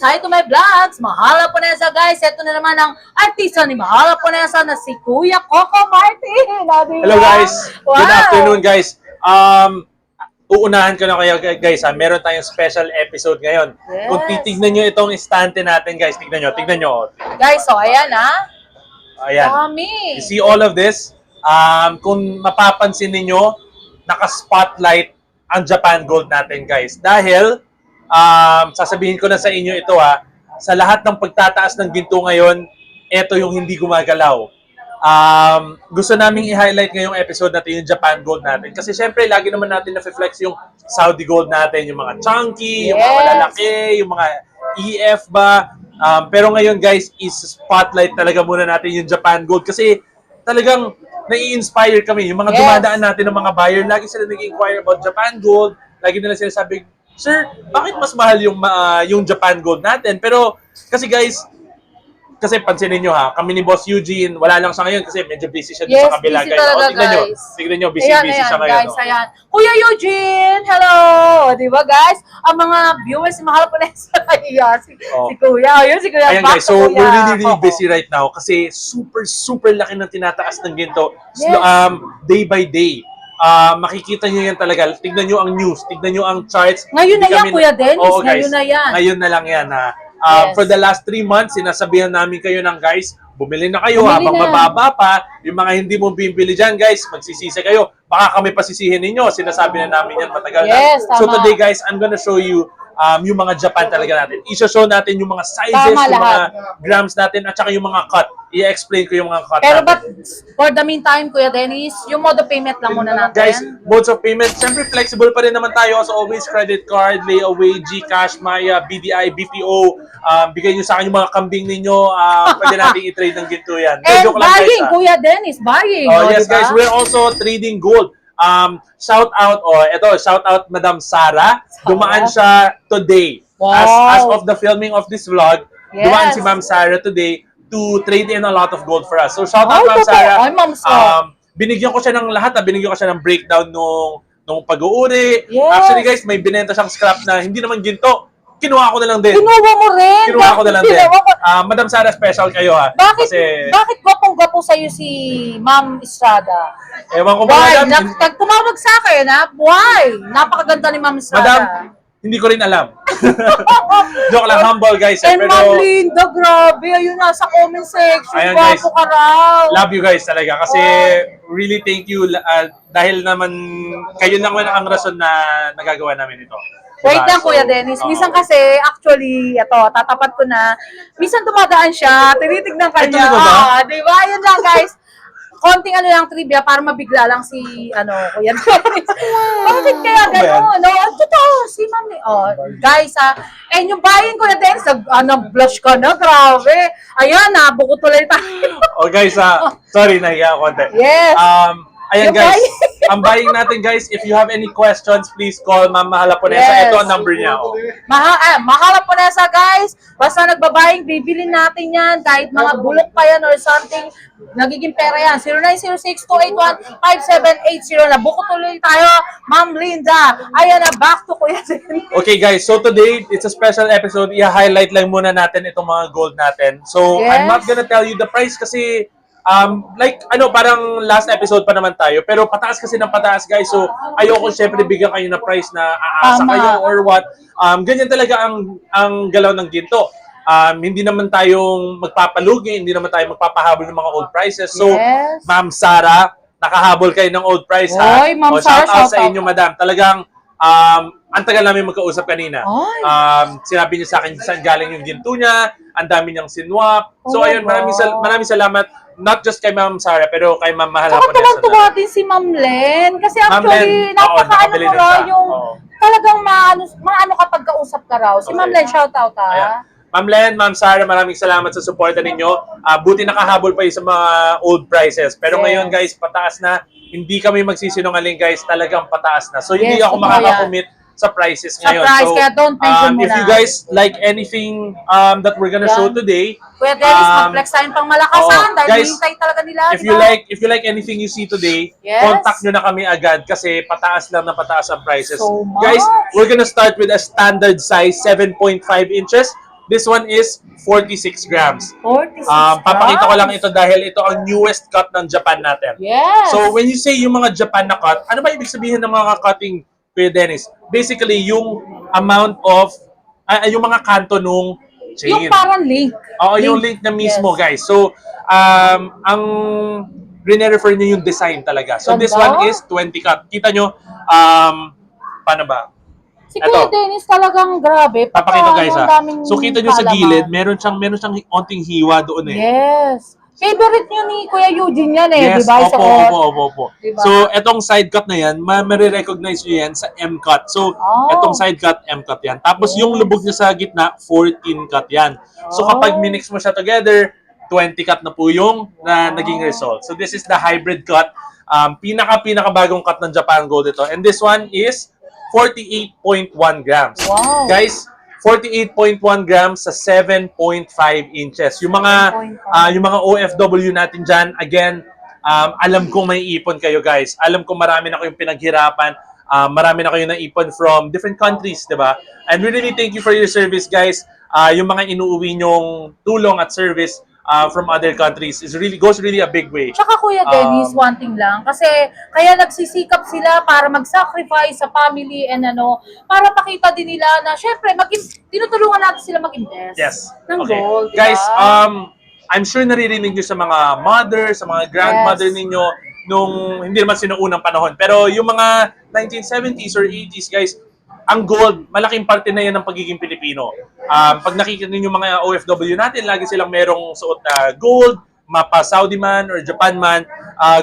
Inside to my vlogs. Mahala po na sa guys. Ito na naman ang artista ni Mahala po na na si Kuya Coco Martin. Hello guys. Wow. Good afternoon guys. Uunahan ko na kayo guys ha. Meron tayong special episode ngayon. Yes. Kung titignan nyo itong istante natin guys, tignan nyo. Guys, so ayan ha. Ayan. Dami. You see all of this? Kung mapapansin ninyo, naka-spotlight ang Japan Gold natin guys. Dahil, sasabihin ko na sa inyo ito ha, sa lahat ng pagtataas ng ginto ngayon, ito yung hindi gumagalaw. Gusto naming i-highlight ngayong episode natin yung Japan Gold natin. Kasi syempre, lagi naman natin na-flex yung Saudi Gold natin, yung mga chunky, yung mga malalaki, yung mga EF ba. Pero ngayon guys, is-spotlight talaga muna natin yung Japan Gold. Kasi talagang nai-inspire kami. Yung mga dumadaan natin ng mga buyer, lagi sila nag-inquire about Japan Gold. Lagi nila sinasabi, sir, bakit mas mahal yung Japan Gold natin? Pero, kasi guys, kasi pansinin nyo ha, kami ni Boss Eugene, wala lang siya ngayon kasi medyo busy siya sa kabila guys. Talaga, tignan nyo, busy siya ngayon. Guys, ayan. Kuya Eugene, hello! Di ba guys? Ang mga viewers, mahal po na si Kuya. Ayun, si Kuya. Ayan guys, so we're really busy right now kasi super laki ng tinataas ng ginto. Day by day. Makikita nyo yan talaga. Tignan nyo ang news, tignan nyo ang charts. Ngayon na yan, Kuya Dennis. Oo, guys, ngayon na yan. Ngayon na lang yan ha. For the last 3 months, sinasabihan namin kayo ng guys, bumili na kayo habang mababa pa. Yung mga hindi mo bibili dyan guys, magsisisi kayo. Baka kami pasisihin ninyo. Sinasabi na namin yan matagal na. So today guys, I'm gonna show you yung mga Japan talaga natin. I-show natin yung mga sizes, yung mga grams natin, at saka yung mga cut. I-explain ko yung mga cut Pero natin. But for the meantime, Kuya Dennis, yung mode of payment lang muna natin. Guys, modes of payment, siyempre flexible pa rin naman tayo. As always, credit card, layaway, GCash, Maya, BDI, BPO. Bigay nyo sa akin yung mga kambing ninyo. Pwede natin i-trade ng ginto yan. And buying, Kuya Dennis, buying. Yes guys, we're also trading gold. Shout out Madam Sara. Dumaan siya today. Wow. As of the filming of this vlog, dumaan si Ma'am Sara today to trade in a lot of gold for us. So shout out Ma'am Sara. Ay, Ma'am Sara. Binigyan ko siya ng lahat, binigyan ko siya ng breakdown nung pag-uuri. Yes. Actually guys, may binenta siyang scrap na hindi naman ginto. Kinuha ko na lang din. Kinuha mo rin? Kinuha ko na lang din. Madam Sara, special kayo ha. Bakit gwapong-gwapo sa'yo si Ma'am Estrada? Ewan ko ba, madam? Tumawag sa akin ha? Why? Napakaganda ni Ma'am Estrada. Madam, hindi ko rin alam. Joke lang, humble guys. And Ma'am Linda, grabe. Ayun na, sa comment section. Ayan, Gwapo ka raw. Love you guys talaga. Kasi really thank you. Dahil naman, kayo naman ang rason na nagagawa namin ito. Wait lang, Kuya Dennis. Minsan kasi, actually, tatapat ko na, minsan dumadaan siya, tinitignan ka niya. Di ba? Yun lang, guys. Konting trivia para mabigla lang si, Kuya Dennis. Bakit kaya gano'n? Totoo, si Mami. Guys, and yung buying, Kuya Dennis, blush ka na, grabe. Ayan, bukod tuloy tayo. Guys, sorry, nahiya ako konti. Yes. Ayan guys, ang buying natin guys, if you have any questions, please call Ma'am Mahala Ponesa. Ito ang number niya. Mahala Ponesa guys, basta nagbabaying, bibilin natin yan, kahit mga bulok pa yan or something, nagiging pera yan. 0906-281-5780 na. Buko tuloy tayo, Ma'am Linda. Ayan na, back to Kuya Dennis. Okay guys, so today, it's a special episode. I-highlight lang muna natin itong mga gold natin. So, I'm not gonna tell you the price kasi parang last episode pa naman tayo, pero pataas kasi ng pataas guys, so ayoko syempre bigyan kayo na price na aasa kayo or what. Ganyan talaga ang galaw ng ginto. Hindi naman tayong magpapalugi, hindi naman tayo magpapahabol ng mga old prices. So, Ma'am Sara, nakahabol kayo ng old price ha. Shout out sa inyo, madam. Talagang ang tagal namin magkausap kanina. Sinabi niya sa akin saan galing yung ginto niya, ang dami niyang sinwap. So ayun, maraming salamat. Not just kay Ma'am Sara, pero kay Ma'am Mahala Ponesa. Saka tuwang-tuwa din si Ma'am Len. Kasi actually, napaka-ano mo raw yung talagang maano kapag kausap ka raw. Si Ma'am Len, shout out ha. Ma'am Len, Ma'am Sara, maraming salamat sa suporta ninyo. Buti nakahabol pa yung sa mga old prices. Pero ngayon guys, pataas na. Hindi kami magsisinungaling guys, talagang pataas na. So hindi ako makaka-commit sa prices ngayon. So, kaya don't mention if you guys like anything that we're gonna show today, Kuya Dennis, mag-flex tayo pang malakasan dahil hintay talaga nila. If you like anything you see today, contact nyo na kami agad kasi pataas lang na pataas ang prices. Guys, we're gonna start with a standard size 7.5 inches. This one is 46 grams. 46 Papakita ko lang grams. ito dahil ito ang newest cut ng Japan natin. Yes. So, when you say yung mga Japan na cut, ano ba ibig sabihin ng mga cutting, Kuya Dennis? Basically, yung amount of, yung mga kanto nung chain. Yung parang link. Oo, yung link na mismo, Yes. guys. So, ang rene-refer niyo yung design talaga. So, this Ganda. one is 20 cut. Kita nyo, paano ba? Si Kuya Eto. Dennis talagang grabe. Papakita guys ang ha. daming So, kita nyo sa halaman. gilid, meron siyang onting hiwa doon eh. Yes. Favorite nyo ni Kuya Eugene yan eh, Yes, di ba? opo. Diba? So, etong side cut na yan, marirecognize nyo yan sa M-cut. So, Oh. etong side cut, M-cut yan. Tapos, yung lubog niya sa gitna, 14 cut yan. So, Oh. kapag minix mo siya together, 20 cut na po yung naging result. So, this is the hybrid cut. Pinaka-bagong cut ng Japan Gold ito. And this one is 48.1 grams. Wow. Guys, 48.1 grams sa 7.5 inches. Yung mga OFW natin dyan, again, alam kong may ipon kayo guys. Alam kong marami na kayong pinaghirapan. Marami na kayong naipon from different countries, di ba? And we really thank you for your service guys. Yung mga inuuwi nyong tulong at service from other countries goes really a big way. Tsaka Kuya Dennis, one thing lang. Kasi kaya nagsisikap sila para mag-sacrifice sa family and para pakita din nila na syempre, tinutulungan natin sila mag-invest Yes. ng Okay. gold. Diba? Guys, I'm sure naririnig nyo sa mga mother, sa mga grandmother Yes. ninyo nung hindi naman sinuunang panahon. Pero yung mga 1970s or 80s, guys, ang gold, malaking parte na yan ng pagiging Pilipino. Pag nakikita ninyo yung mga OFW natin, lagi silang merong suot na gold, mapa Saudi man or Japan man.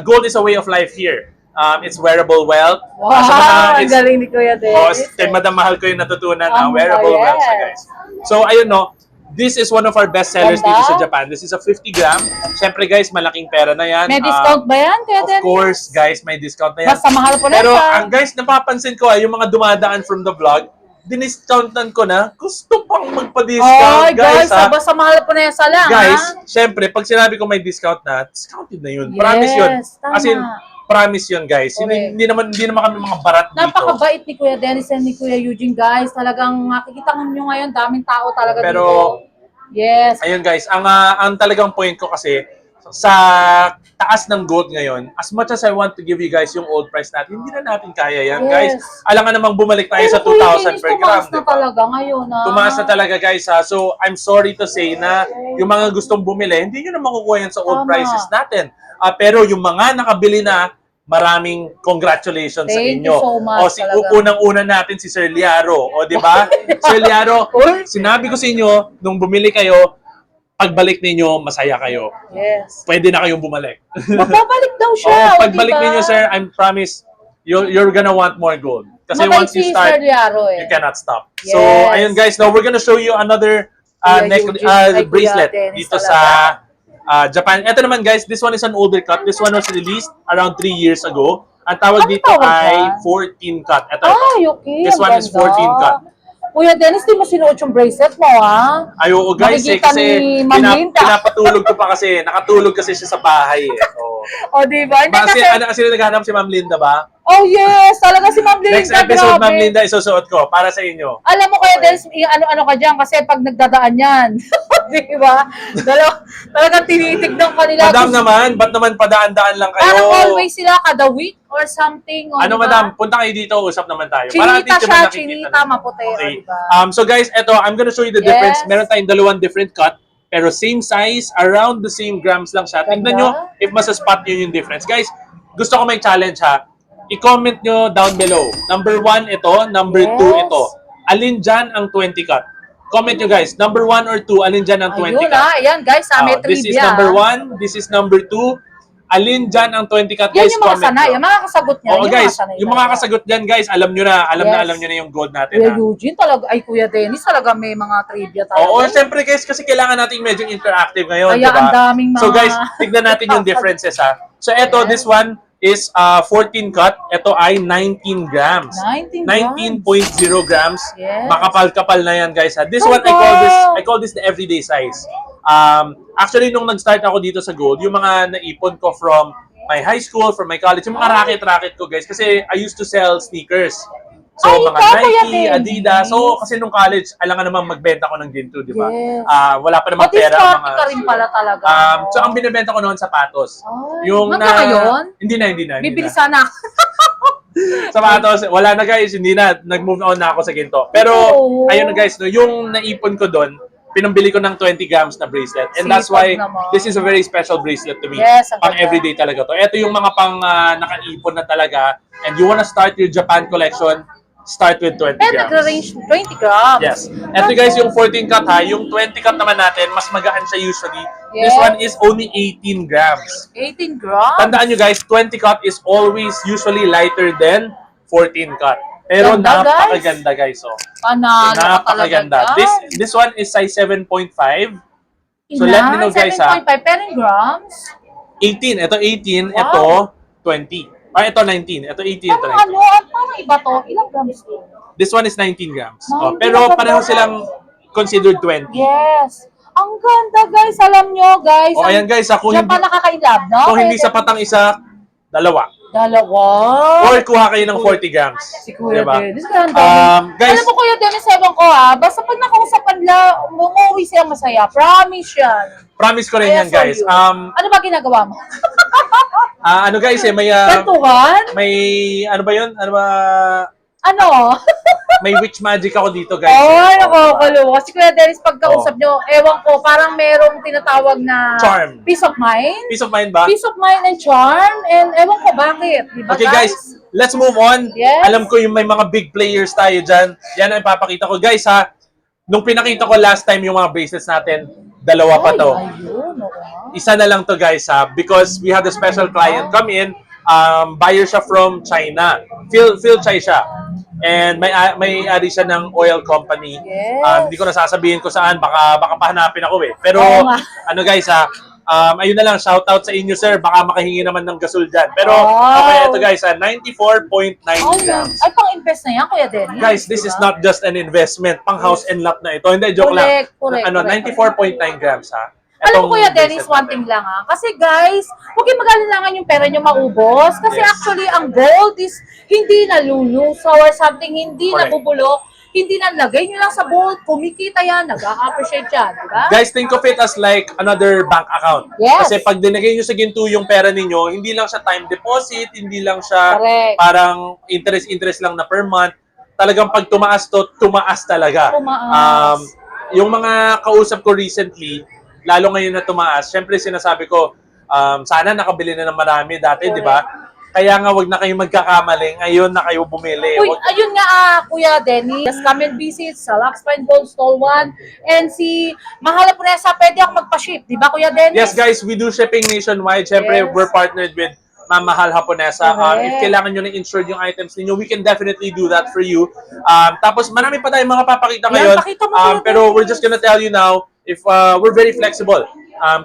Gold is a way of life here. It's wearable wealth. Wow, Sa mga, ang galing ni Kuya Dennis. Madam Mahal ko yung natutunan Oh, wearable yes. wealth siya, guys. So, ayun no, this is one of our best sellers Ganda. dito sa Japan. This is a 50 gram. Siyempre guys, malaking pera na yan. May discount ba yan, Kuya Of Dennis? course, guys, may discount na yan. Basta mahal po na Pero siya. ang guys, napapansin ko yung mga dumadaan from the vlog, diniscountan ko na, gusto pang magpa-discount, Ay, guys, ha? basta mahal po na yan sa lang, Guys, ha? syempre, pag sinabi ko may discount na, discounted na yun. Yes, Promise yun. tama. As in, promise yun, guys. Correct. Hindi naman kami mga barat dito. Napakabait ni Kuya Dennis and ni Kuya Eugene, guys. Talagang makikita nyo ngayon, daming tao talaga Pero, dito. Yes. ayun guys, ang talagang point ko kasi sa taas ng gold ngayon, as much as I want to give you guys yung old price natin, hindi na natin kaya yan, guys. Yes. Alam nga namang bumalik tayo Pero sa Kuya 2,000 Dennis, per gram, tumaas na di ba? talaga ngayon, ha? Tumaas na talaga guys ha. So, I'm sorry to say na yung mga gustong bumili, hindi nyo na makukuha yan sa old Tama. prices natin. Pero yung mga nakabili na, maraming congratulations sa Thank inyo. you so much, talaga. Unang-una natin si Sir Liaro. O, di ba? Sir Liaro, sinabi ko sa inyo, nung bumili kayo, pagbalik ninyo, masaya kayo. Yes. Pwede na kayong bumalik. Magbabalik daw siya. Oh, o, pagbalik diba? ninyo, sir, I promise, you're gonna want more gold. Kasi Mabait once you si start, Sir Liaro, eh. you cannot stop. So, Yes. ayun guys, now we're gonna show you another Kuya Eugene, ay, Kuya bracelet Dennis dito sa Japan. Ito naman guys, this one is an older cut. This one was released around 3 years ago. Ang tawag Ano dito tawag ay ba? 14 cut. Ito. Ay, okay. This ang one is ganda. 14 cut. Kuya Dennis, di mo sinuot yung bracelet mo, ha? Ay, oo guys, Makikita kasi ni Ma'am Linda. pinapatulog ko pa kasi, nakatulog kasi siya sa bahay eh. So, O, di ba? Hindi kasi, kasi, kasi naghahanap si Ma'am Linda ba? oh yes, talaga si Ma'am Linda. Next episode, grabe. Ma'am Linda, isusuot ko para sa inyo. Alam mo Kuya Dennis, ano ka dyan kasi pag nagdadaan yan. Di ba? Talagang tinitignan ka nila. Madam naman, ba't naman padaan-daan lang kayo? Parang always sila kada week or something. O, Ano di ba? madam, punta kayo dito, usap naman tayo. Chinita at least siya, naman nakikita chinita, natin. maputi, Okay. o, diba? So guys, eto, I'm gonna show you the Yes. difference. Meron tayong dalawang different cut, pero same size, around the same grams lang siya. Tignan nyo Ganda. if masa-spot nyo yung difference. Guys, gusto ko may challenge ha. I-comment nyo down below. Number 1 ito, number Yes. 2 ito. Alin dyan ang 20 cut? Comment nyo guys, number 1 or 2, alin dyan ang 20 Ayun cut? ayan guys, may trivia. This is number 1, this is number 2. Alin dyan ang 20 cut? Yan Guys, yung mga comment sanay, nyo. yung mga kasagot niya. Oo guys, sanay yung mga talaga. kasagot dyan guys, alam nyo na, Yes. alam nyo na yung gold natin. Kuya Ha? Eugene talaga, ay Kuya Dennis talaga may mga trivia talaga. Oo, syempre guys, kasi kailangan natin medyo interactive ngayon, Kaya di ba? ang daming mga... So guys, tignan natin yung differences ha. So eto, Yes. this one is 14 cut. Ito ay 19 grams. 19 19.0 grams. Yes. Makapal-kapal na yan guys ha. This Ganda. one, I call this the everyday size. Actually, nung nag-start ako dito sa gold, yung mga naipon ko from my high school, from my college, yung mga racket-racket ko guys, kasi I used to sell sneakers. So, Ay, mga ikaw, Kuya Nike, Dennis. Adidas. So, kasi nung college, alam nga naman magbenta ko ng ginto, di ba? Yes. Wala pa namang pera. Diskarte ka rin pala talaga. So, ang binibenta ko noon, sapatos. Ay, Yung hanggang ngayon? Hindi na. Bibili sana ako. Sapatos, wala na guys, hindi na. Nag-move on na ako sa ginto. Pero, Oo. ayun na guys, no, yung naipon ko doon, pinambili ko ng 20 grams na bracelet. And that's Sipag why naman. this is a very special bracelet to me. Yes, ang Pang ganda. everyday talaga to. Ito yung mga pang nakaipon na talaga. And you wanna start your Japan collection, start with 20 Pero grams. nag-range 20 grams. Yes. Ito guys, yung 14 cut ha. Yung 20 cut naman natin, mas magaan siya usually. Yes. This one is only 18 grams. 18 grams? Tandaan nyo guys, 20 cut is always usually lighter than 14 cut. Pero Ganda, napakaganda guys. Oh. Panalo ka Napakaganda. talaga dyan. This one is size 7.5. So let me know guys ha. 7.5 pero in grams? 18. Ito 18. Wow. Ito 20. Ito 19. Ito 18. Ito Parang 19. parang iba to. Ilang grams to? This one is 19 grams. 19 Pero na pareho ganda. silang considered 20. Yes. Ang ganda guys. Alam nyo guys. O ayan guys, kung Diyan hindi, pa nakakailab, no? kung hindi sapat ang isa, dalawa. Dalawa. Or kuha kayo ng 40 grams. Si Kuya Diba? Dennis. Ganda. Guys, Alam mo Kuya Dennis, ewan ko basta pag nakausapan nila, umuwi siya masaya. Promise yan. promise ko rin Kaya yan guys. for you. Ano ba ginagawa mo? Ano guys may Kwentuhan? may ano ba yun? Ano ba? Ano? May witch magic ako dito guys. Ay, nakakaloka. Si Kuya Dennis, pagkausap nyo, ewan ko, parang merong tinatawag na Charm. peace of mind. Peace of mind ba? Peace of mind and charm. And ewan ko bakit. Di ba Okay guys, let's move on. Yes. Alam ko yung may mga big players tayo dyan. Yan ang ipapakita ko. Guys ha, nung pinakita ko last time yung mga bracelets natin, dalawa pa to. Ayun, Isa na lang to guys ha, because we had a special client come in. Buyer siya from China. Phil Chai siya. And may-ari siya ng oil company. Yes. Hindi ko na sasabihin ko saan, baka pahanapin ako eh. Pero Oo nga. ano guys ha, ayun na lang, shout out sa inyo sir, baka makahingi naman ng gasol dyan. Pero Wow. okay, ito guys, 94.9 grams. Ay, pang-invest na yan, Kuya Dennis. Guys, this is not just an investment, pang house and lot na ito. Hindi, joke lang. Correct. 94.9 grams ha. Alam mo Etong Kuya Dennis, bracelet one thing natin. lang Kasi guys, huwag kayong mag-alinlangan yung pera nyo maubos. Kasi Yes. actually, ang gold is hindi nalulus or something, hindi Correct. nabubulok, hindi nalagay nyo lang sa gold, kumikita yan, nag-appreciate yan, di ba? Guys, think of it as like another bank account. Yes. Kasi pag dinagay nyo sa ginto yung pera ninyo, hindi lang siya time deposit, hindi lang siya Correct. parang interest lang na per month. Talagang pag tumaas to, tumaas talaga. Tumaas. Yung mga kausap ko recently, lalo ngayon na tumaas, syempre sinasabi ko, sana nakabili na ng marami dati, di ba? Kaya nga, wag na kayo magkakamali. Ngayon na kayo bumili. Uy, ayun nga Kuya Dennis, come and visit sa Luxpine Gold Stall 1. And si Mahal Punesa, pwede ako magpa-ship, di ba Kuya Dennis? Yes, guys, we do shipping nationwide. Syempre, Yes. we're partnered with Ma'am Mahal Haponesa. Correct. If kailangan nyo na insured yung items ninyo, we can definitely do that for you. Tapos, marami pa tayong mga papakita Yan, ngayon. pakita mo, Kuya Pero Dennis. we're just gonna tell you now, if we're very flexible.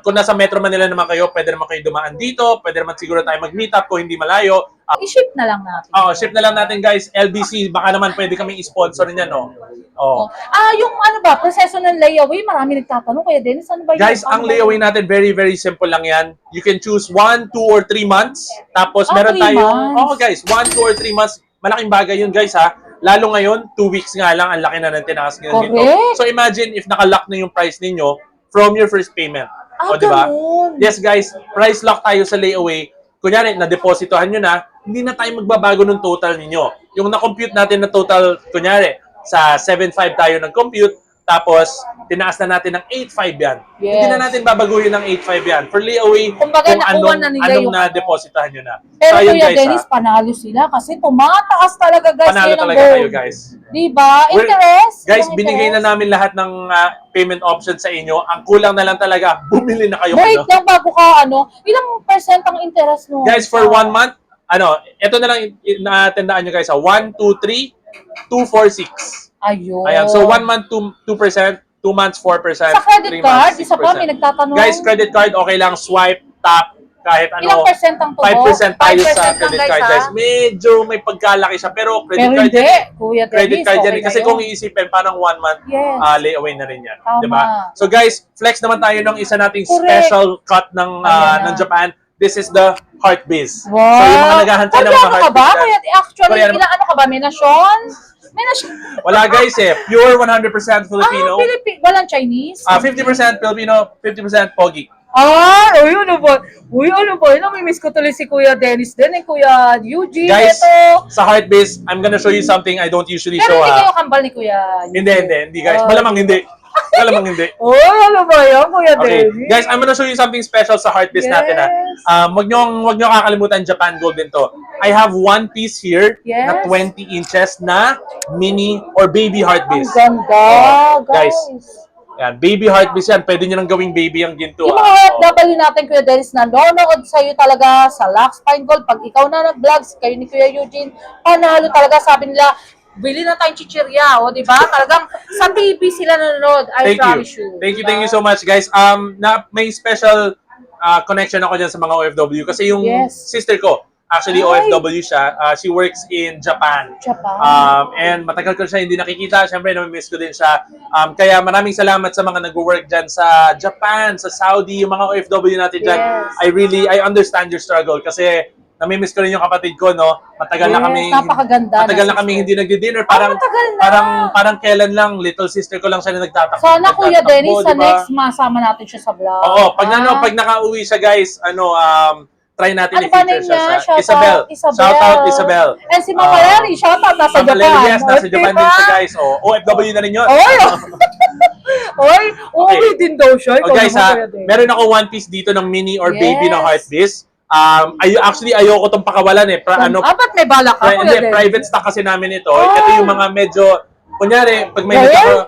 Kung nasa Metro Manila naman kayo, pwede naman kayo dumaan dito. Pwede naman siguro tayo mag-meet up kung hindi malayo. I-ship na lang natin. Ship na lang natin, guys. LBC, baka naman pwede kami i-sponsor niyan, no? Yung ano ba, proseso ng layaway, marami nagtatanong, Kuya Dennis, ano ba yun? Guys, ang layaway natin, very, very simple lang yan. You can choose 1, 2, or 3 months. Tapos, meron 3 tayong, months. guys, 1, 2, or 3 months. Malaking bagay yun, guys, ha? Lalo ngayon, 2 weeks nga lang, ang laki na ng tinaas ngayon dito. Correct. So, imagine if nakalock na yung price ninyo from your first payment. Di ba? Ganun. Yes, guys, price lock tayo sa layaway. Kunyari, na-depositohan nyo na, hindi na tayo magbabago ng total ninyo. Yung na-compute natin na total, kunyari, sa 7.5 tayo nag-compute, tapos tinaas na natin ng 8.5 yan. Yes. Hindi na natin babaguhin ng 8.5 yan. For layaway, Kumbaga, nakuha na nila anong yung- na-depositahan nyo na. Pero ayun, Kuya guys, Dennis, panalo sila kasi tumataas talaga guys panalo ngayon ang talaga gold. kayo, guys. Diba? We're- Interest? Guys, Yung binigay na interest. namin lahat ng payment options sa inyo. Ang kulang na lang talaga, bumili na kayo. Wait ano. lang bago ka, ilang percent ang interest mo? Guys, for 1 month, ito na lang natandaan nyo guys, 1, 2, 3, 2, 4, 6. Ayun. Ayan, so 1 month, 2%, 2 months, 4%. Sa credit 3 card, months, isa pa, 6%. may nagtatanong. Guys, credit card, okay lang, swipe, tap, kahit Ilang percent ang tubo? 5% tayo 5% sa lang, credit guys, card, ha? guys. Medyo may pagkalaki siya, pero credit Pero card hindi, yan eh. Kuya Dennis, Credit card yan eh. okay Kasi na kung yun. iisipin, parang 1 month Yes. layaway na rin yan. Tama. Diba? So guys, flex naman tayo ng isa nating Correct. special cut ng Ayan na. Japan. this is the heart base. Wow. So yung mga naghahantay ng mga Koreano heart ka ba? base. Kaya actually, Koreano. ilang ano ka ba? May nasyon? May nasyon. Wala guys eh. Pure 100% Filipino. Walang Chinese? 50% Filipino, 50% Pogi. Uy, ano ba? Uy, ano ba? Namimiss ko tuloy si Kuya Dennis din, Kuya Eugene, Guys, ito. sa heart base, I'm gonna show you something I don't usually Pero show. hindi kayo kambal ni Kuya Eugene. Hindi guys. Malamang hindi. Malamang hindi. Oh, ano ba yan, Kuya Okay, Dennis? guys, I'm gonna show you something special sa heart piece natin. Yes. Wag nyo kakalimutan Japan Gold din to. I have one piece here na Yes. 20 inches na mini or baby heart Ang piece. ganda, guys. guys. Yan, baby heart piece yan. Pwede nyo nang gawing baby ang ginto. Yung mga OFW natin, Kuya Dennis, nanonood sa'yo talaga sa Lux Pine Gold. Pag ikaw na nag-vlogs, kayo ni Kuya Eugene, panalo talaga. Sabi nila, bili na tayong chichirya, o, di ba? Talagang sa TV sila nanonood. I promise you. Thank you so much, guys. May special connection ako dyan sa mga OFW kasi yung Yes. sister ko, actually Ay. OFW siya. She works in Japan. And matagal ko siya hindi nakikita. Siyempre, namimiss ko din siya. Kaya maraming salamat sa mga nag-work dyan sa Japan, sa Saudi, yung mga OFW natin dyan. Yes. I understand your struggle kasi namimiss ko rin yung kapatid ko, no? Matagal na kami. Napakaganda. Matagal na kami hindi nagdi-dinner. Parang matagal na. parang kailan lang, little sister ko lang siya na nagtatakbo. Sana, Kuya nagtatakbo, Dennis, sa diba? next, masama natin siya sa vlog. Oo, pag nakauwi siya, guys, try natin Ano ba i-feature niya? siya sa Shout Isabel. out, Isabel. Shout out, Isabel. And si Mama Larry, shout out, nasa Mama Japan. Larry, yes, nasa O, Japan diba? din siya, guys. OFW na rin yun. Oy! Oy, uuwi din daw siya. Ikaw Guys, naman, Kuya Dennis. meron ako one piece dito ng mini or baby Yes. na heart piece. Actually, ayoko itong pakawalan eh. Ba't may balak ka, Kuya Hindi, Dennis? private stock kasi namin ito. Ay. Ito yung mga medyo, kunyari, pag may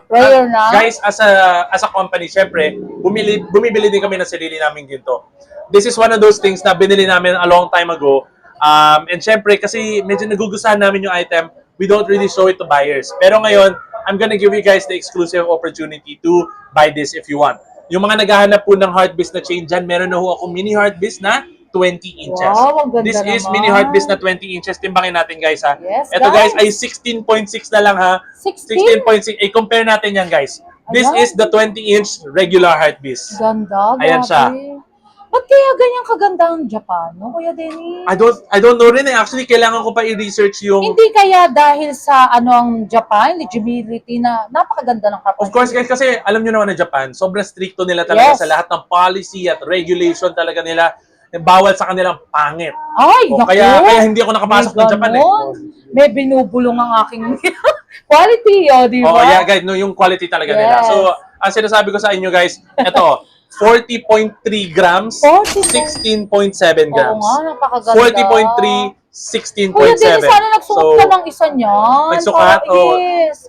Rare na? guys, as a company, syempre, bumibili din kami ng sarili namin ginto. This is one of those things na binili namin a long time ago. And syempre, kasi medyo nagugustuhan namin yung item, we don't really show it to buyers. Pero ngayon, I'm gonna give you guys the exclusive opportunity to buy this if you want. Yung mga naghahanap po ng hard base na chain dyan, meron na ho ako mini hard base na 20 inches. Wow, ang ganda This is naman. mini hard base na 20 inches. Timbangin natin, guys, ha? Yes, Ito, guys, guys. ay 16.6 na lang, ha? 16? 16.6. I-compare natin yan, guys. This Ayan. is the 20-inch regular heart piece. Ganda, grabe. Ayan siya. Ba't kaya ganyan kaganda ang Japan, no, Kuya Dennis? I don't know rin eh. Actually, kailangan ko pa i-research yung... Hindi kaya dahil sa ang Japan, legibility na napakaganda ng kapatid. Of course, guys, kasi alam nyo naman na Japan, sobrang stricto nila talaga Yes. sa lahat ng policy at regulation talaga nila. Bawal sa kanilang pangit. Ay, O, naku. kaya hindi ako nakapasok ng Japan eh. ganon. May binubulong ang aking quality, di ba? Oh, yeah, guys, no, yung quality talaga nila. Yes. So, ang sinasabi ko sa inyo, guys, ito, 40.3 grams, 16.7 Oo grams. nga, napakaganda. 40.3, 16.7. Kuya Dennis, sana nagsuot ka ng isa niyan. Nagsukat? Oo. Yes.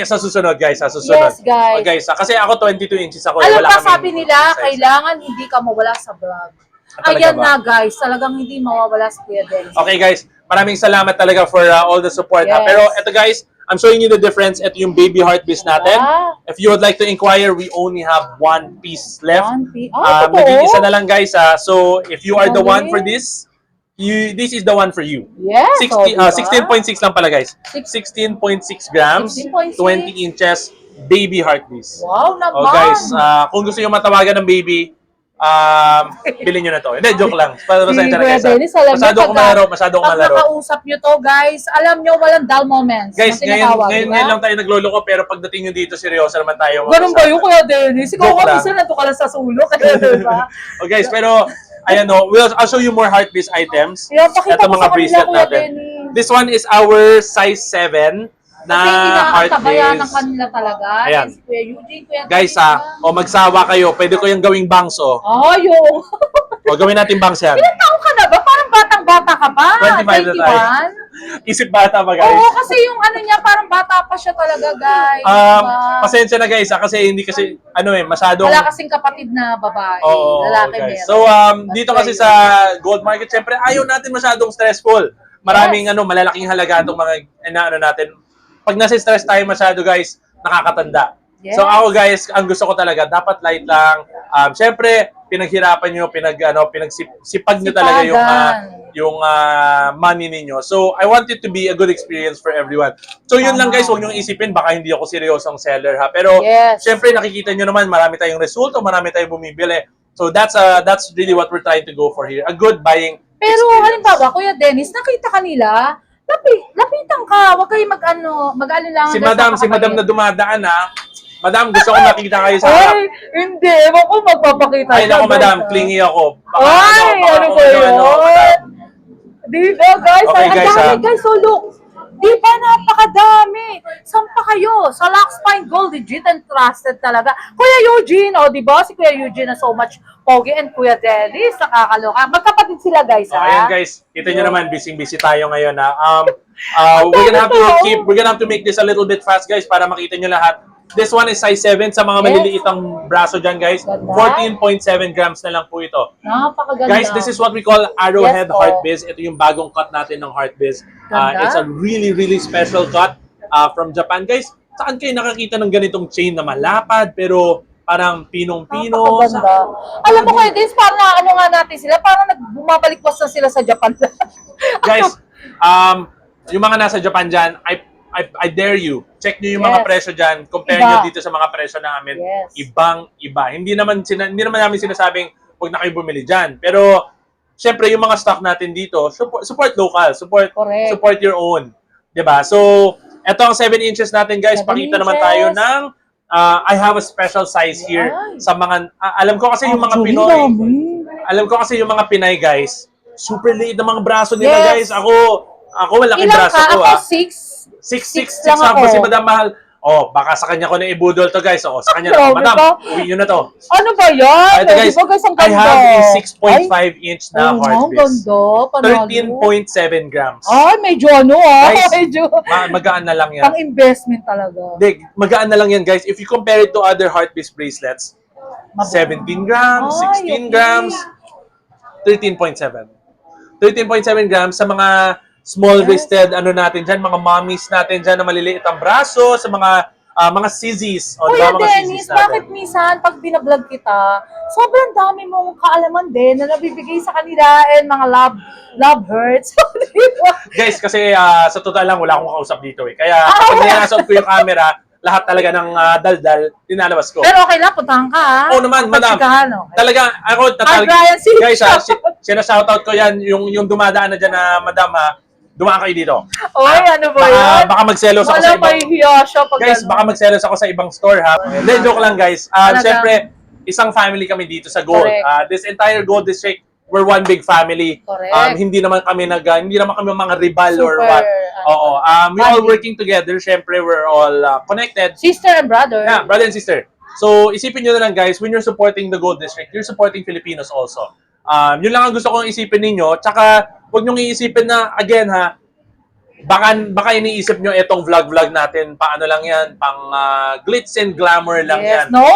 Sa susunod, guys, sa susunod. Yes, guys. Guys, kasi ako 22 inches ako. Alam wala ba, kaming sabi nila, size. kailangan hindi ka mawala sa vlog. Talaga Ayan ba? na, guys. Talagang hindi mawawala si Kuya Dennis. Okay, guys. Maraming salamat talaga for all the support. Ha? Yes. Pero ito, guys, I'm showing you the difference. Ito yung baby heart piece natin. Ah. If you would like to inquire, we only have one piece left. One piece. Ah, totoo? Naging isa na lang, guys. So, if you are the one Galing. for this, this is the one for you. Yes. 16.6 lang pala, guys. 16.6 grams, 16.6. 20 inches, baby heart piece. Wow, naman. Oh, guys, kung gusto nyo matawagan ng baby, bilhin nyo na to. Hindi, joke lang. Para sa inyo, Kuya guys. Dennis, alam Masyado niyo, akong malaro, masyado akong Pag malaro. nakausap nyo to, guys, alam nyo, walang dull moments. Guys, na ngayon tinatawag, diba? lang tayo nagloloko, pero pagdating nyo dito, seryoso naman tayo. Ganun ba yung Kuya Dennis? Ikaw Joke ka, lang. minsan nandun ka lang sa sulok. Diba? Oh, guys, pero, ayan o, I'll show you more heart piece items. Yeah, pakita Ito mo mga sa kanila, bracelet Kuya natin. Dennis. This one is our size 7 na Kasi heart inaantabayan ng piece. kanila talaga. Ayan. Si Kuya Eugene, Kuya Guys, Dennis. magsawa kayo. Pwede ko yung gawing bangs, o. Yung. O, gawin natin bangs yan. Ilang taong ka na ba? Parang batang-bata ka pa. 25 na tayo. 21? Isip bata ba, guys? Oo, kasi yung ano niya, parang bata pa siya talaga, guys. Diba? Pasensya na, guys, kasi hindi kasi, masyadong... Wala kasing kapatid na babae. Oo, lalaki guys. meron. So, That's dito why kasi sa gold market, syempre, ayaw natin masyadong stressful. Maraming, malalaking halaga itong mga, natin. Pag nasa stress tayo masyado, guys, nakakatanda. Yes. So, ako, guys, ang gusto ko talaga, dapat light lang. Syempre, pinaghirapan nyo, pinagsipag nyo talaga yung money ninyo. So, I want it to be a good experience for everyone. So, yun lang, guys, huwag nyo isipin, baka hindi ako seryosong seller, ha? Pero, Yes. syempre, nakikita nyo naman, marami tayong resulta, marami tayong bumibili. So that's really what we're trying to go for here. A good buying Pero experience. halimbawa, Kuya Dennis, nakita kanila, lapitan ka, huwag kayo mag-alinlangan. Si Madam na dumadaan ha. Madam, gusto ko makita kayo sa harap. Ay, hindi. Ewan ko magpapakita. Ay, naku, siya, Madam, guys, clingy ako. Baka Ay, baka ano kung ba yun? Madam. Diba, guys? Okay, Ang guys, dami, guys. So, look. Diba, napakadami. Saan pa kayo? Sa Lux Pine Gold, legit and trusted talaga. Kuya Eugene, diba? Si Kuya Eugene na so much pogi and Kuya Dennis, nakakaloka. Magkapatid sila, guys, Oh, ha? ayan guys, kita nyo naman, busy tayo ngayon ha. We're gonna have to make this a little bit fast guys para makita nyo lahat. This one is size 7 sa mga Yes. maliliit ang braso dyan guys. Ganda. 14.7 grams na lang po ito. Napakaganda. Guys, this is what we call Arrowhead Yes, po. Heart Biz. Ito yung bagong cut natin ng Heart Biz. Ganda. It's a really, really special cut from Japan. Guys, saan kayo nakakita ng ganitong chain na malapad pero parang pinong-pino? Napakaganda. Alam mo kayo, this parang ano nga natin sila, parang bumabalik-was na sila sa Japan. Guys, yung mga nasa Japan dyan, I dare you, check nyo yung mga Yes. presyo dyan, compare Iba. nyo dito sa mga presyo namin. Yes. Ibang-iba. Hindi naman namin sinasabing huwag na kayo bumili dyan. Pero, syempre, yung mga stock natin dito, support local, Correct. support your own. 'Di ba? So, eto ang 7 inches natin, guys. 7 Pakita naman inches. tayo ng I have a special size here Ay. sa mga alam ko kasi yung mga Actually, Pinoy. dami. Alam ko kasi yung mga Pinay, guys, super liit ng mga braso nila, Yes. guys. Ako malaking Ilang braso ka? ko, Ako, 6. 6'6", lang ako ako. si Madam Mahal. Oh, baka sa kanya ko na ibudol to, guys. Oh, sa kanya na. Grabe Madam, ka. uwi nyo na to. Ano ba yan? Ito, guys, Di ba, guys, ang I ganda? have a 6.5 inch na Ay, heart ang biz. ganda. Panalo. 13.7 grams. Ay, medyo ano Guys, medyo Magaan na lang yan. pang investment talaga. Hindi, magaan na lang yan, guys. If you compare it to other heart biz bracelets, 17 grams, Ay, 16 okay. grams, 13.7. 13.7 grams sa mga small-wristed, ano natin dyan, mga mommies natin dyan na maliliit ang braso, sa mga sissies. O, Kuya diba, mga Dennis, sissies natin. bakit minsan pag binablog kita, sobrang dami mong kaalaman din na nabibigay sa kanila and mga love hurts. Diba? Guys, kasi sa totoo lang, wala akong kausap dito eh. Kaya kapag nilalasot ko yung camera, lahat talaga ng daldal, dinalabas ko. Pero okay lang, puntahan ka ha. Oo naman, madam. Pagtsikahan, okay. Talaga, ako, Brian, see guys, you. sinashoutout ko yan, yung dumadaan na dyan na madam ha, dumaan kayo dito. Oy, ano ba yan? Baka magselos ako sa Wala, ibang... may hiya siya pag Guys, ano. baka magselos ako sa ibang store ha. Hindi, joke lang guys. Talaga. Siyempre, isang family kami dito sa Gold. Correct. This entire Gold District, we're one big family. Correct. Hindi naman kami mga rival or Super, what. Oo. We all family. working together. Siyempre, we're all connected. Sister and brother. Yeah, brother and sister. So, isipin nyo na lang guys, when you're supporting the Gold District, you're supporting Filipinos also. Yun lang ang gusto kong isipin ninyo. Tsaka, huwag nyong iisipin na, again ha, baka iniisip nyo itong vlog natin, paano lang yan, pang glitz and glamour lang Yes, yan. no.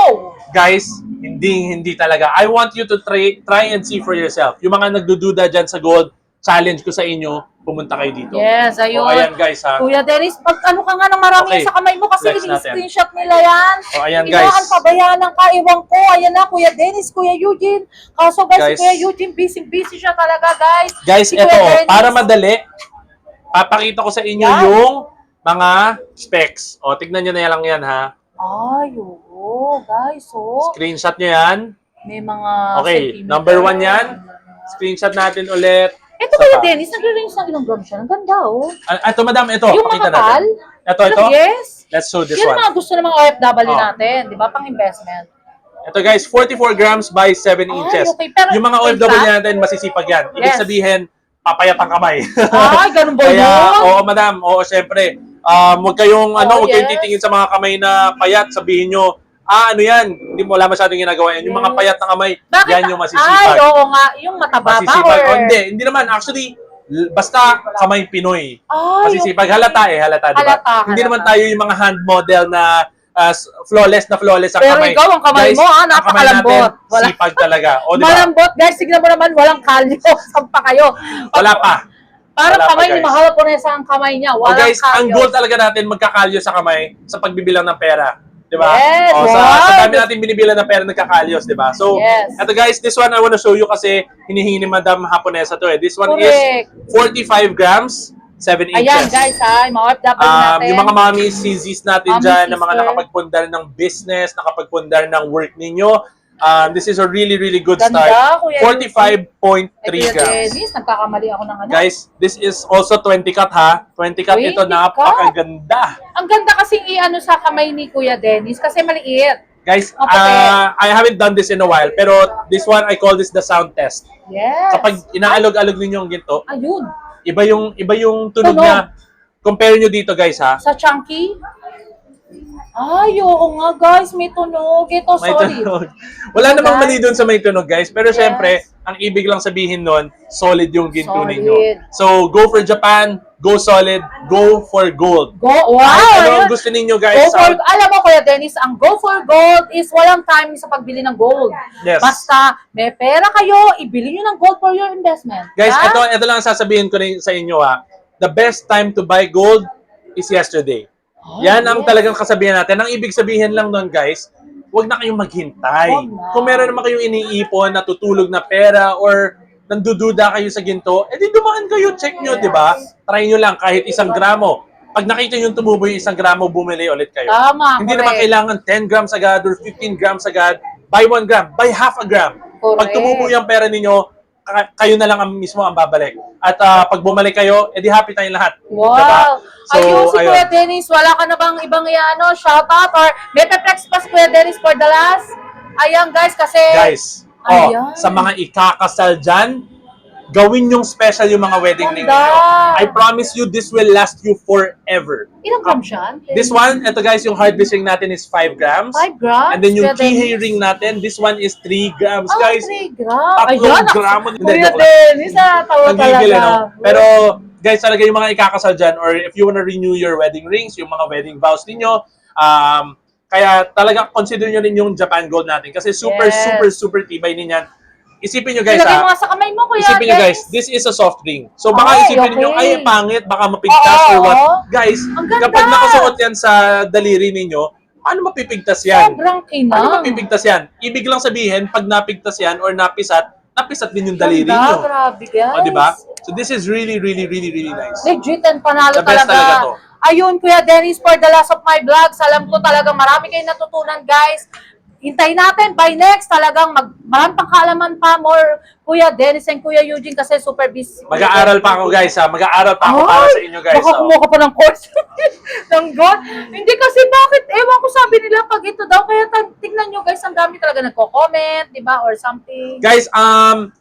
Guys, hindi talaga. I want you to try and see for yourself. Yung mga nagdududa dyan sa Gold, challenge ko sa inyo, pumunta kayo dito. Yes, ayun. O, ayan guys ha. Kuya Dennis, pag ano ka nga ng marami Okay. sa kamay mo kasi Flex natin. ini-screenshot nila yan. O, ayan guys. Pabayanan ka, iwan ko. Ayan na, Kuya Dennis, Kuya Eugene. Kaso guys, Guys. si Kuya Eugene, busy siya talaga, guys. Guys, Si eto, Kuya Dennis, para madali, papakita ko sa inyo Yan. yung mga specs. O, tignan nyo na lang yan ha. Ay, oo, guys, oh. Screenshot nyo yan. May mga Okay, centimeter. number 1 yan. Screenshot natin ulit. Ito Kuya Dennis, nagre-range ng ilang grams siya. Ang ganda, oh. Ito, madam, ito. Yung Pakita makapal? natin. Ito. Yes. Let's show this Yan ang one. mga gusto ng mga OFW Oh. natin, di ba? Pang investment. Ito guys, 44 grams by 7 inches. okay. Pero Yung mga in OFW fact- natin, masisipag yan. Ibig Yes. sabihin, papayat ang kamay. Ay, ganun ba Kaya, yun? oo madam, oo syempre. Huwag kayong, huwag kayong yes. titingin sa mga kamay na payat. Sabihin nyo, ano yan? Hindi mo wala masyadong ginagawa yan. Yung mga Yes. payat na kamay, Bakit? yan yung Ay, masisipag. oo nga. Yung mataba ba? Masisipag. Or... Hindi naman. Actually, basta kamay Pinoy. Ay, Masisipag. okay. Halata, di ba? Halata. Hindi naman tayo yung mga hand model na flawless ang Pero kamay. ikaw, ang kamay mo, ang kamay napakalambot. natin, sipag talaga. O, di ba? Malambot, guys. Tignan mo naman, walang kalyo. Sampa kayo. Wala pa. Parang Wala pa, kamay ni guys. Mahal po na ang kamay niya. O Walang guys, kalyo. ang goal talaga natin magkakalyo sa kamay sa pagbibilang ng pera. Di ba? Yes, O, wow. sa dami natin binibilang ng pera, nagkakalyos, di ba? So, Yes. eto guys, this one I want to show you kasi hinihingi ni Madam Haponesa to eh. This one Correct. is 45 grams, 7 inches. Ayan, guys, ha. Yung mga OFW natin. Yung mga mommy, sissies natin Mommy, dyan, na mga sister. nakapagpundar ng business, nakapagpundar ng work ninyo, This is a really, really good Ganda, start. Kuya 45.3 Kuya grams. Dennis, nagkakamali ako ng ano. Guys, this is also 20 cut ha. 20 cut 20 ito, cut? napakaganda. Ang ganda kasing i-ano sa kamay ni Kuya Dennis kasi maliit. Guys, Okay. I haven't done this in a while, pero this one, I call this the sound test. Yes. Kapag inaalog-alog ninyo ang ginto, Ayun. iba yung tunog Tunog. niya. Compare nyo dito, guys, ha? Sa chunky. Ay, oo nga guys, may tunog. Ito May solid. tunog. Wala Diba, namang guys? mali doon sa may tunog, guys. Pero Yes. syempre, ang ibig lang sabihin nun, solid yung ginto Solid. ninyo. So, go for Japan, go solid, go for gold. Go, wow! Kahit ano ang Ayun. gusto ninyo, Go guys. for, alam mo Kuya Dennis, ang go for gold is walang time sa pagbili ng gold. Yes. Basta may pera kayo, ibili nyo ng gold for your investment. Guys, Ha? ito lang ang sasabihin ko sa inyo, ha. The best time to buy gold is yesterday. Yan ang yes. talagang kasabihan natin. Ang ibig sabihin lang nun, guys, huwag na kayong maghintay. Huwag na. Kung meron naman kayong iniipon, natutulog na pera, or nandududa kayo sa ginto, edi dumaan kayo, check nyo, di ba? Try nyo lang kahit 1 gramo. Pag nakita nyo tumubo yung 1 gramo, bumili ulit kayo. Tama, Hindi naman correct. kailangan 10 grams agad or 15 grams agad. Buy 1 gram, buy half a gram. Pag Correct. tumubo yung pera ninyo, kayo na lang ang mismo ang babalik. At pag bumalik kayo, edi happy tayong lahat. Wow! Diba? So, ayun, si ayun. Kuya Dennis, wala ka na bang ibang ano, shout out or may pe-flex pa si Kuya Dennis for the last? Ayan guys, kasi... Guys, Ayan. sa mga ikakasal dyan, gawin yung special yung mga wedding ring Ganda. ninyo. I promise you, this will last you forever. Ilang grams yan? This one, ito guys, yung hard disk ring natin is 5 grams. 5 grams? And then yung Kuya kihei Dennis? ring natin, this one is 3 grams. Ah, Guys, 3 grams. 3 Ayun, gramo. Hindi, Kuya joke lang. Dennis, tawa Nagigil, talaga. no? Pero guys, talaga yung mga ikakasal dyan, or if you wanna renew your wedding rings, yung mga wedding vows ninyo, kaya talaga consider nyo rin yung Japan Gold natin. Kasi super, Yes. super tibay ninyan. Isipin nyo guys, Ilagay ha? mo nga sa kamay mo, Kuya Isipin nyo guys, Dennis. this is a soft ring. So baka Ay, isipin okay. niyo ay pangit, baka mapigtas Oo, or what. oo. Guys, Ang ganda. kapag nakasuot yan sa daliri ninyo, paano mapipigtas yan? Sobrang Paano kinang. mapipigtas yan? Ibig lang sabihin, pag napigtas yan or napisat din yung daliri Ganda, nyo. grabe guys. O, diba? So this is really, really, really, really nice. Legit and panalo The best talaga to. Ayun, Kuya Dennis, for the last of my vlogs, alam ko talaga marami kayong natutunan, guys. Hintayin natin by next talagang maraming pang kaalaman pa more Kuya Dennis and Kuya Eugene kasi super busy. Mag-aaral pa ako guys ha. Mag-aaral pa ako para sa inyo guys. Baka So, kumuha ka pa ng course ng God. Hindi kasi bakit, ewan ko sabi nila pag ito daw, kaya tignan nyo guys, ang dami talaga nagko-comment, di ba, or something. guys,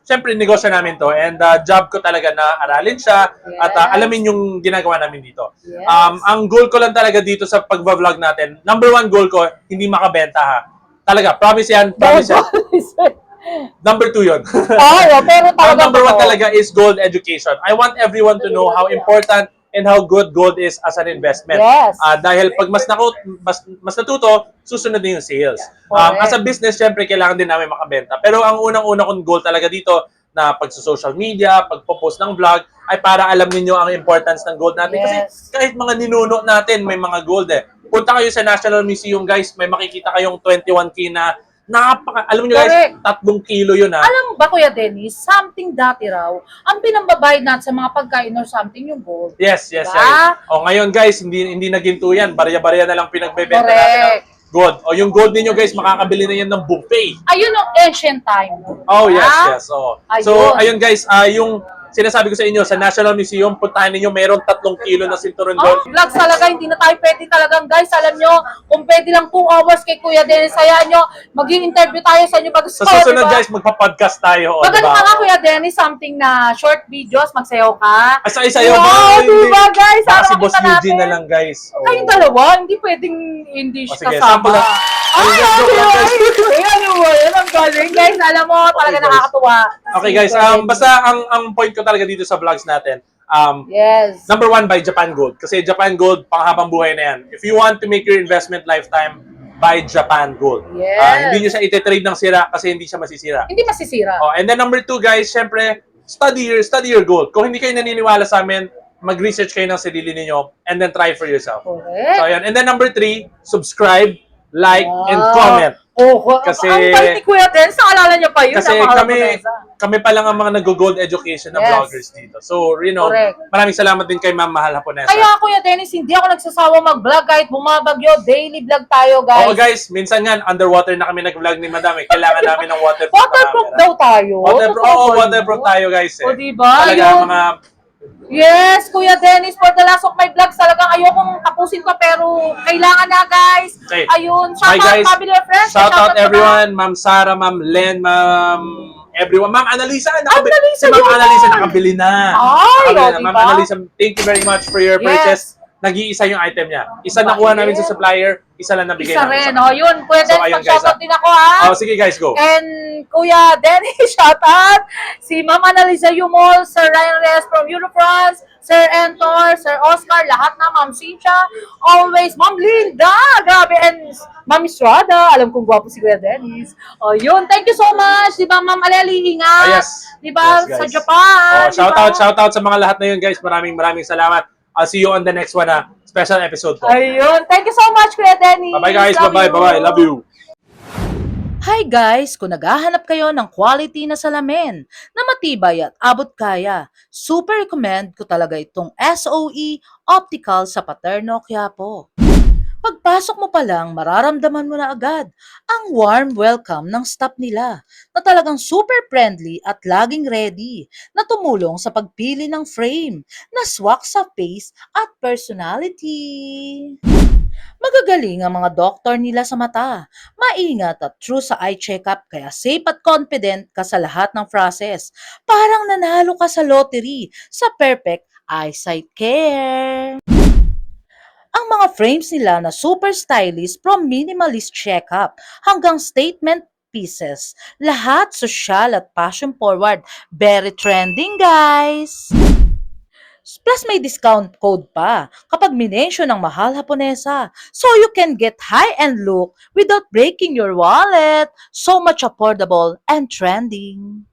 syempre negosyo namin to and job ko talaga na aralin siya at Yes. alamin yung ginagawa namin dito. Yes. Ang goal ko lang talaga dito sa pag-vlog natin, number 1 goal ko, hindi makabenta ha. Talaga, promise yan, promise yan. Number 2 yun. Ay, pero Ang talaga number 1 talaga is gold education. I want everyone to know how important and how good gold is as an investment. Yes. Dahil pag mas natuto, susunod din yung sales. Correct. As a business, syempre, kailangan din namin makabenta. Pero ang unang-una kong goal talaga dito, na pag social media, pagpo-post ng vlog, ay para alam niyo ang importance ng gold natin. Yes. Kasi kahit mga ninuno natin, may mga gold eh. Punta kayo sa National Museum, guys, may makikita kayong 21K na alam niyo guys, Correct. 3 kilo yun ha. Alam mo ba, Kuya Dennis, something dati raw, ang pinambabayad natin sa mga pagkain or something yung gold. Yes. Diba? O ngayon guys, hindi na ginto yan. Barya-barya na lang pinagbebenta natin ng Correct. gold. O yung gold ninyo guys, makakabili na yan ng buffet. Ayun yung ancient time. Oh, Diba? yes. Oh. So, ayun guys, yung sinasabi ko sa inyo, sa National Museum, puntahan ninyo, mayroong 3 kilo na sinturon doon. Vlogs talaga, hindi na tayo pwede talagang guys. Alam nyo, kung pwede lang 2 hours kay Kuya Dennis, hayaan nyo, mag-i-interview tayo sa inyo bago Sa susunod guys, magpa-podcast tayo. O, Maganda diba? ka Kuya Dennis, something na short videos, magsayaw ka. Isa-isayo Wow, diba guys? Baka Para si Boss makita Eugene natin. na lang guys. O. Kayong dalawa, hindi pwedeng hindi O, siya sige, kasama. sample lang. Ay, Joke lang, guys. ano mo, yan ang galing. Guys, alam mo, talaga guys. nakakatuwa. Okay guys, basta ang point ko talaga dito sa vlogs natin, Yes. number 1, buy Japan Gold. Kasi Japan Gold, panghabang buhay na yan. If you want to make your investment lifetime, buy Japan Gold. Yes. Hindi nyo siya ititrade ng sira kasi hindi siya masisira. Hindi masisira. Oh, and then number 2 guys, syempre, study your gold. Kung hindi kayo naniniwala sa amin, mag-research kayo ng sarili ninyo and then try for yourself. Correct. So, ayan. And then number 3, subscribe, like, and Wow. comment. Kasi- ang bait ni Kuya Dennis, naalala niya pa yun. Kasi ang mahal kami, ko, Tessa. kami pa lang ang mga nag-gold education na Yes. vloggers dito. So, Correct. maraming salamat din kay Ma'am Mahal Haponesa. Kaya Kuya Dennis, hindi ako nagsasawa mag-vlog kahit bumabagyo. Daily vlog tayo, guys. Oo guys, minsan nga underwater na kami nag-vlog ni Madam. Kailangan namin ng waterproof. Waterproof daw tayo. Waterproof tayo guys. O, diba? Talaga Yun. mga... Yes, Kuya Dennis, for the last of my vlogs, talagang ayokong tapusin pa, pero kailangan na, guys. Okay. Ayun, Hi, shout out guys. family and friends. Shout out to everyone. Ma'am Sara, Ma'am Len, Ma'am... Everyone. Ma'am Annalisa. Annalisa Si Ma'am yun. Annalisa nakabili na. Ay, Nakabili o, na. diba? Ma'am Annalisa, thank you very much for your Yes. purchase. Nag-iisa yung item niya. Isa nakuha namin sa supplier, isa lang nabigay Isa namin. rin, sa- yun. Kuya So, Dennis, ayun, guys, mag-shoutout din ako, ha? Oh, sige guys, go. And Kuya Dennis, shout out. Si Ma'am Annalisa Yumol, Sir Ryan Reyes from Eurofrance, Sir Entor, Sir Oscar, lahat na, Ma'am Cynthia, always, Ma'am Linda, grabe, and Ma'am Estrada, alam kong gwapo si Kuya Dennis. O yun, thank you so much, di ba Ma'am Aleli, ingat. Yes. Di ba, Yes, sa guys. Japan. Oh, shout out sa mga lahat na yun guys. Maraming salamat. I'll see you on the next one special episode po. Ayun, thank you so much, Kuya Dennis. Bye-bye guys. Love Bye-bye. you. Bye-bye. Love you. Hi guys! Kung naghahanap kayo ng quality na salamin na matibay at abot kaya, super recommend ko talaga itong SOE Optical sa Paterno, Quiapo. Pagpasok mo pa lang, mararamdaman mo na agad ang warm welcome ng staff nila na talagang super friendly at laging ready na tumulong sa pagpili ng frame na swak sa face at personality. Magagaling ang mga doktor nila sa mata, maingat at true sa eye checkup kaya safe at confident ka sa lahat ng process. Parang nanalo ka sa lottery sa perfect eyesight care. Ang mga frames nila na super stylish from minimalist checkup hanggang statement pieces. Lahat social at fashion forward. Very trending, guys! Plus may discount code pa kapag minensyon ng Mahal Haponesa. So you can get high-end look without breaking your wallet. So much affordable and trending.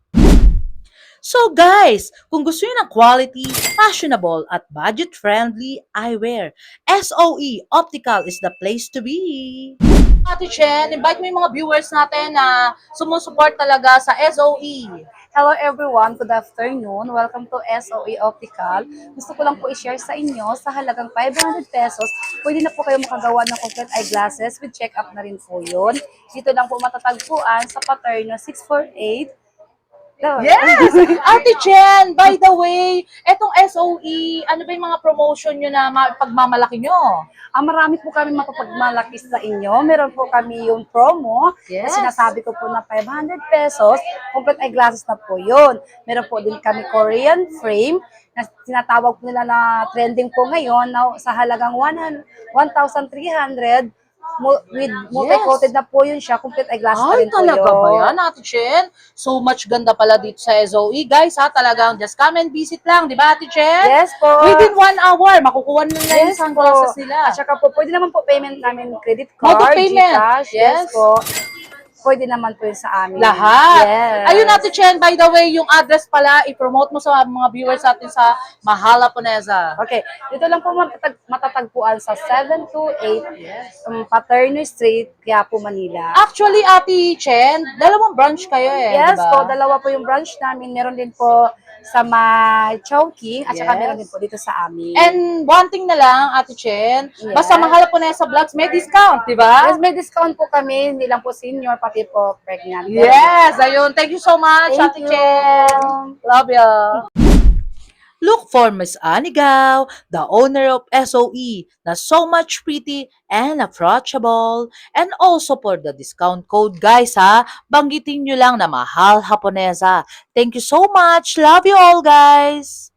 So guys, kung gusto niyo ng quality, fashionable at budget-friendly eyewear, SOE Optical is the place to be. Ate Chen, invite mo yung mga viewers natin na sumusuport talaga sa SOE. Hello everyone, good afternoon. Welcome to SOE Optical. Gusto ko lang po i-share sa inyo sa halagang 500 pesos. Pwede na po kayo makagawa ng complete eyeglasses with check-up na rin po yun. Dito lang po matatagpuan sa Paterno 648. Yes! Ate Chen, by the way, etong SOE, ano ba yung mga promotion nyo na pagmamalaki nyo? Marami po kami mapapagmalaki sa inyo. Meron po kami yung promo. Yes. Na sinasabi ko po na 500 pesos. Complete eyeglasses na po yun. Meron po din kami Korean frame na tinatawag po nila na trending po ngayon na sa halagang 1,300 with multi-coated na po yun siya. Complete eyeglasses na Ay, rin po talaga yun. ba yan, Ate Chen? So much ganda pala dito sa SOE. Guys, ha, talagang just come and visit lang, di ba, Ate Chen? Yes po. Within 1 hour, makukuha nyo na yung Yes sunglasses po. nila. At saka po, pwede naman po payment namin credit card, Auto payment. GCash. Yes. Yes po. Pwede naman po yun sa amin. Lahat. Yes. Ayun, Ate Chen, by the way, yung address pala, i-promote mo sa mga viewers natin sa Mahal Haponesa. Okay. Dito lang po matatagpuan sa 728 Paterno Street, Quiapo, Manila. Actually, Ate Chen, dalawang branch kayo Yes diba? po, dalawa po yung branch namin. Meron din po sa may Chowking at saka Yes. meron din po dito sa amin. And one thing na lang, Ate Chen, Yes. basta Mahal Haponesa Vlogs, may discount, di ba? yes, may discount po kami. Hindi lang po senior, pati po pregnant. Yes, ayun. Thank you so much, Thank Ate you. Chen. Love you. Look for Miss Anigaw, the owner of SOE, na so much pretty and approachable. And also for the discount code, guys, ha? Banggitin nyo lang na Mahal Haponesa. Thank you so much. Love you all, guys.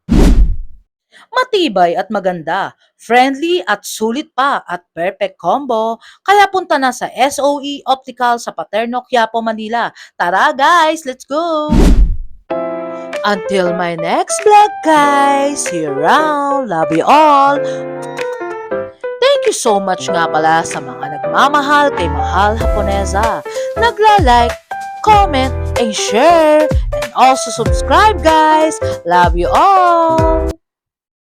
Matibay at maganda, friendly at sulit pa at perfect combo. Kaya punta na sa SOE Optical sa Paterno, Quiapo, Manila. Tara, guys, let's go! Until my next vlog, guys. See you around. Love you all. Thank you so much nga pala sa mga nagmamahal kay Mahal Haponesa. Nagla-like, comment, and share. And also subscribe, guys. Love you all.